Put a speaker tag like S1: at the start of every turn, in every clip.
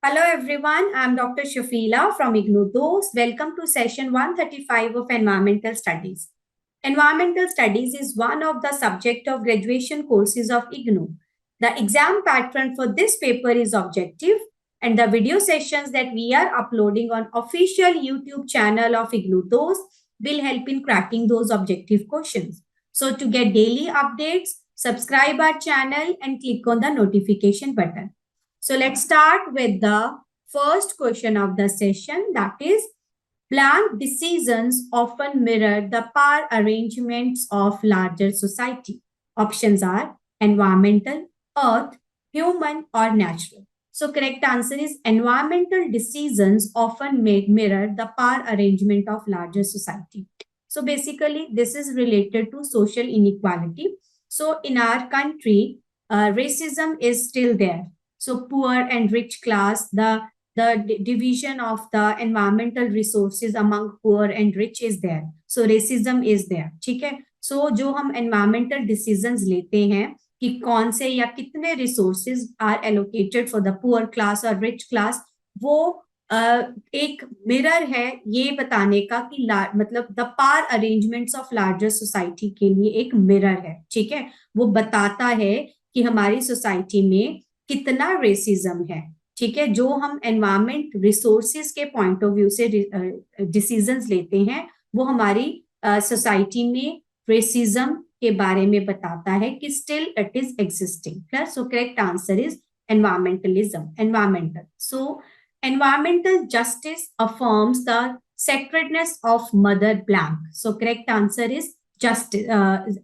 S1: Hello everyone, I am Dr. Shafila from IGNOU DOS. Welcome to session 135 of Environmental Studies. Environmental Studies is one of the subject of graduation courses of IGNOU. The exam pattern for this paper is objective and the video sessions that we are uploading on official YouTube channel of IGNOU DOS will help in cracking those objective questions. So to get daily updates, subscribe our channel and click on the notification button. So let's start with the first question of the session, that is, blank decisions often mirror the power arrangements of larger society. Options are environmental, earth, human or natural. So correct answer is environmental decisions often mirror the power arrangement of larger society. So basically this is related to social inequality. So in our country, racism is still there. So poor and rich class, the division of the environmental resources among poor and rich is there. So racism is there. ठीक है. So जो हम environmental decisions लेते हैं कि कौन से या कितने resources are allocated for the poor class or rich class, वो एक मिरर है ये बताने का कि मतलब the power arrangements of larger society के लिए एक मिरर है. ठीक है. वो बताता है कि हमारी सोसाइटी में कितना रेसिज्म है. ठीक है. जो हम एनवायरमेंट रिसोर्सेज के पॉइंट ऑफ व्यू से डिसीजंस लेते हैं वो हमारी सोसाइटी में रेसिज्म के बारे में बताता है कि still it is existing. So correct answer is environmentalism. Environmental. So environmental justice affirms the sacredness of mother blank. So correct answer is justice.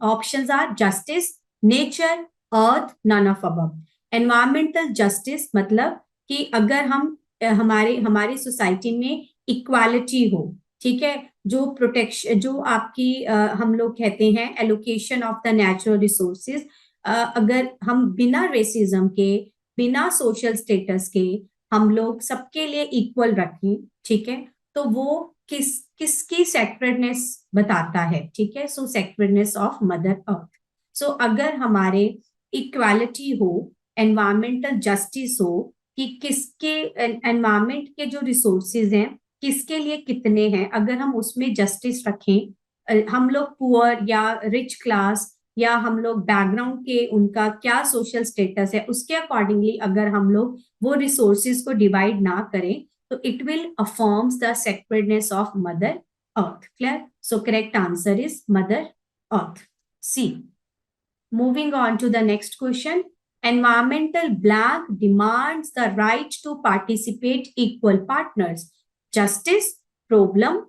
S1: Options are justice, nature, earth, none of above. Environmental justice मतलब कि अगर हम हमारी society में equality हो. ठीक है. जो प्रोटेक्शन जो आपकी हम लोग कहते हैं allocation of the natural resources, अगर हम बिना रेसिज्म के बिना सोशल स्टेटस के हम लोग सबके लिए इक्वल रखें. ठीक है. तो वो किसकी सेक्रेडनेस बताता है. ठीक है. सो सेक्रेडनेस ऑफ मदर अर्थ. सो अगर हमारे इक्वालिटी हो, एनवायरमेंटल जस्टिस हो कि किसके एनवायरमेंट के जो रिसोर्सेज हैं किसके लिए कितने हैं, अगर हम उसमें जस्टिस रखें, हम लोग पुअर या रिच क्लास या हम लोग बैकग्राउंड के उनका क्या सोशल स्टेटस है उसके अकॉर्डिंगली अगर हम लोग वो रिसोर्सेज को डिवाइड ना करें तो it will affirms the sacredness of mother earth. Clear. So correct answer is mother earth. C. Moving on to the next question. Environmental blank demands the right to participate equal partners. Justice, problem,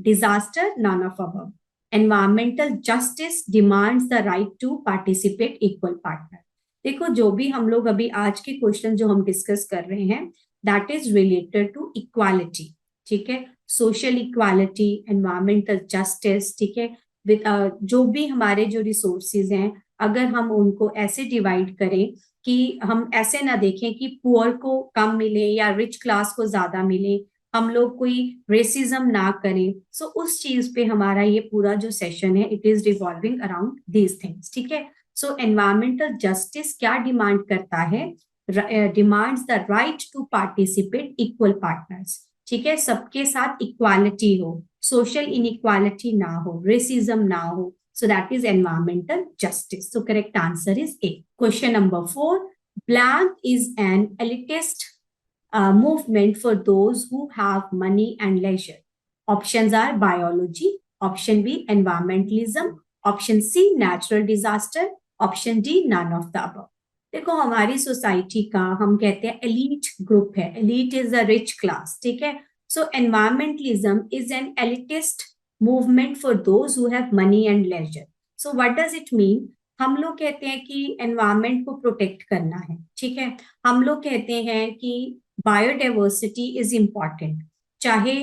S1: disaster, none of above. Environmental justice demands the right to participate equal partner. देखो जो भी हम लोग अभी आज के question जो हम डिस्कस कर रहे हैं that is related to equality. ठीक है. Social equality, environmental justice. ठीक है. जो भी हमारे जो रिसोर्सेज हैं अगर हम उनको ऐसे डिवाइड करें कि हम ऐसे ना देखें कि पुअर को कम मिले या रिच क्लास को ज्यादा मिले, हम लोग कोई रेसिज्म ना करें. सो उस चीज पे हमारा ये पूरा जो सेशन है it is revolving around these things. ठीक है. सो एनवायरमेंटल जस्टिस क्या डिमांड करता है? Demands the right to participate equal partners. ठीक है. सबके साथ इक्वालिटी हो, social inequality ना हो, racism ना हो. So that is environmental justice. So correct answer is A. Question number 4. Blank is an elitist movement for those who have money and leisure. Options are biology. Option B, environmentalism. Option C, natural disaster. Option D, none of the above. देखो हमारी society का हम कहते हैं elite group है. Elite is the rich class. ठीक है. So environmentalism is an elitist movement for those who have money and leisure. So what does it mean? हम लोग कहते हैं कि एनवायरमेंट को प्रोटेक्ट करना है. ठीक है. हम लोग कहते हैं कि बायोडाइवर्सिटी इज इम्पॉर्टेंट. चाहे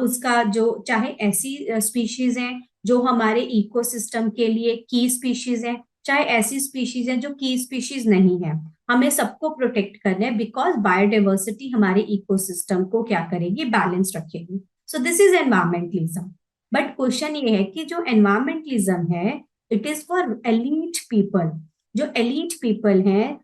S1: उसका जो चाहे ऐसी स्पीशीज हैं जो हमारे इकोसिस्टम के लिए की स्पीशीज हैं, चाहे ऐसी स्पीशीज हैं जो की स्पीशीज नहीं है, हमें सबको प्रोटेक्ट करना है बिकॉज बायोडाइवर्सिटी हमारे इकोसिस्टम को क्या करेगी? बैलेंस रखेगी. So this is environmentalism. But question ये है कि जो एनवायरमेंटलिज्म है it is for elite people. जो एलीट पीपल हैं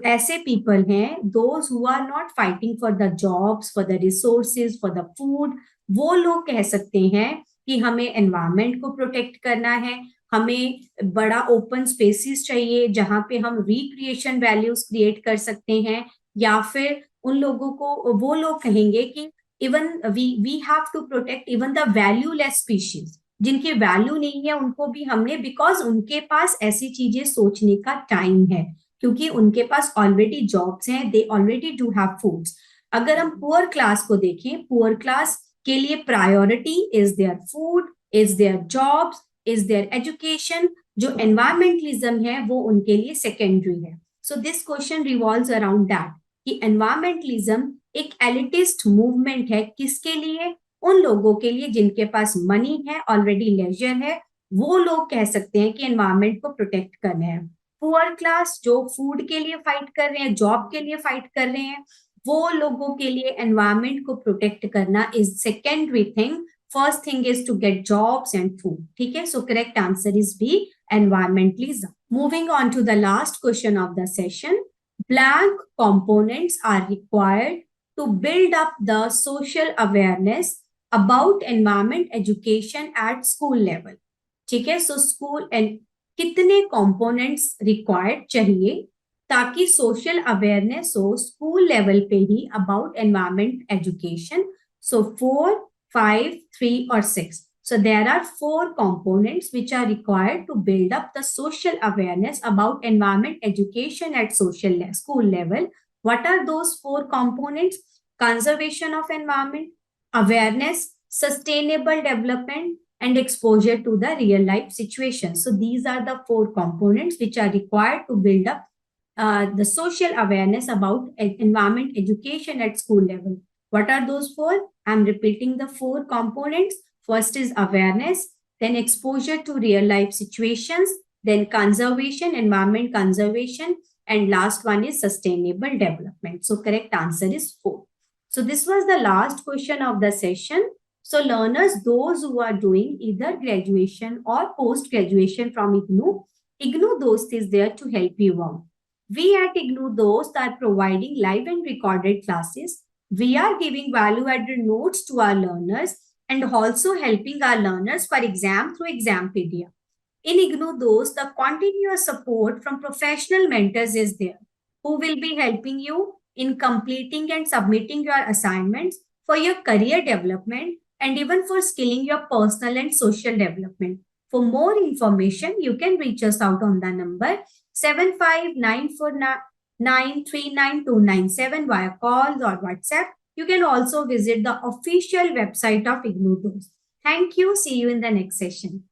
S1: ऐसे पीपल हैं, those who are not fighting for the jobs, for the resources, for the food, वो लोग कह सकते हैं कि हमें एनवायरमेंट को प्रोटेक्ट करना है, हमें बड़ा ओपन स्पेसिस चाहिए जहां पे हम रिक्रिएशन वैल्यूज क्रिएट कर सकते हैं, या फिर उन लोगों को, वो लोग कहेंगे कि even we have to protect even the valueless species, जिनकी वैल्यू नहीं है उनको भी हमने, बिकॉज उनके पास ऐसी चीजें सोचने का टाइम है, क्योंकि उनके पास ऑलरेडी जॉब्स हैं, they already do have foods. अगर हम पुअर क्लास को देखें, पुअर क्लास के लिए priority is their food, is their jobs, is there education. जो एनवायरमेंटलिज्म है वो उनके लिए सेकेंडरी है। So this question revolves around that कि एनवायरमेंटलिज्म एक एलिटिस्ट मूवमेंट है, किसके लिए? उन लोगों के लिए जिनके पास मनी है, ऑलरेडी लेजर है, वो लोग कह सकते हैं कि एनवायरमेंट को प्रोटेक्ट करना है। पुअर क्लास जो फूड के लिए फाइट कर रहे हैं, जॉब के लिए फाइट कर रहे हैं, वो लोगों के लिए एनवायरमेंट को प्रोटेक्ट करना is secondary thing. First thing is to get jobs and food. ठीक है, so correct answer is B, environmentalism. Moving on to the last question of the session, blank components are required to build up the social awareness about environment education at school level. ठीक है, so school and कितने components required चाहिए ताकि social awareness हो school level पे ही about environment education? सो 4, 5, 3 और 6. So there are 4 components which are required to build up the social awareness about environment education at school level. What are those 4 components? Conservation of environment, awareness, sustainable development, and exposure to the real life situation. So these are the 4 components which are required to build up the social awareness about environment education at school level. What are those 4? I'm repeating the 4 components. First is awareness, then exposure to real life situations, then conservation, environment conservation, and last one is sustainable development. So correct answer is 4. So this was the last question of the session. So learners, those who are doing either graduation or post-graduation from IGNOU Dost is there to help you out. We at IGNOU Dost are providing live and recorded classes. We are giving value-added notes to our learners and also helping our learners for exam through Exampedia. In IGNOU Dost, the continuous support from professional mentors is there, who will be helping you in completing and submitting your assignments for your career development and even for skilling your personal and social development. For more information, you can reach us out on the number 7594939297 via calls or WhatsApp. You can also visit the official website of IGNOU Dost. Thank you. See you in the next session.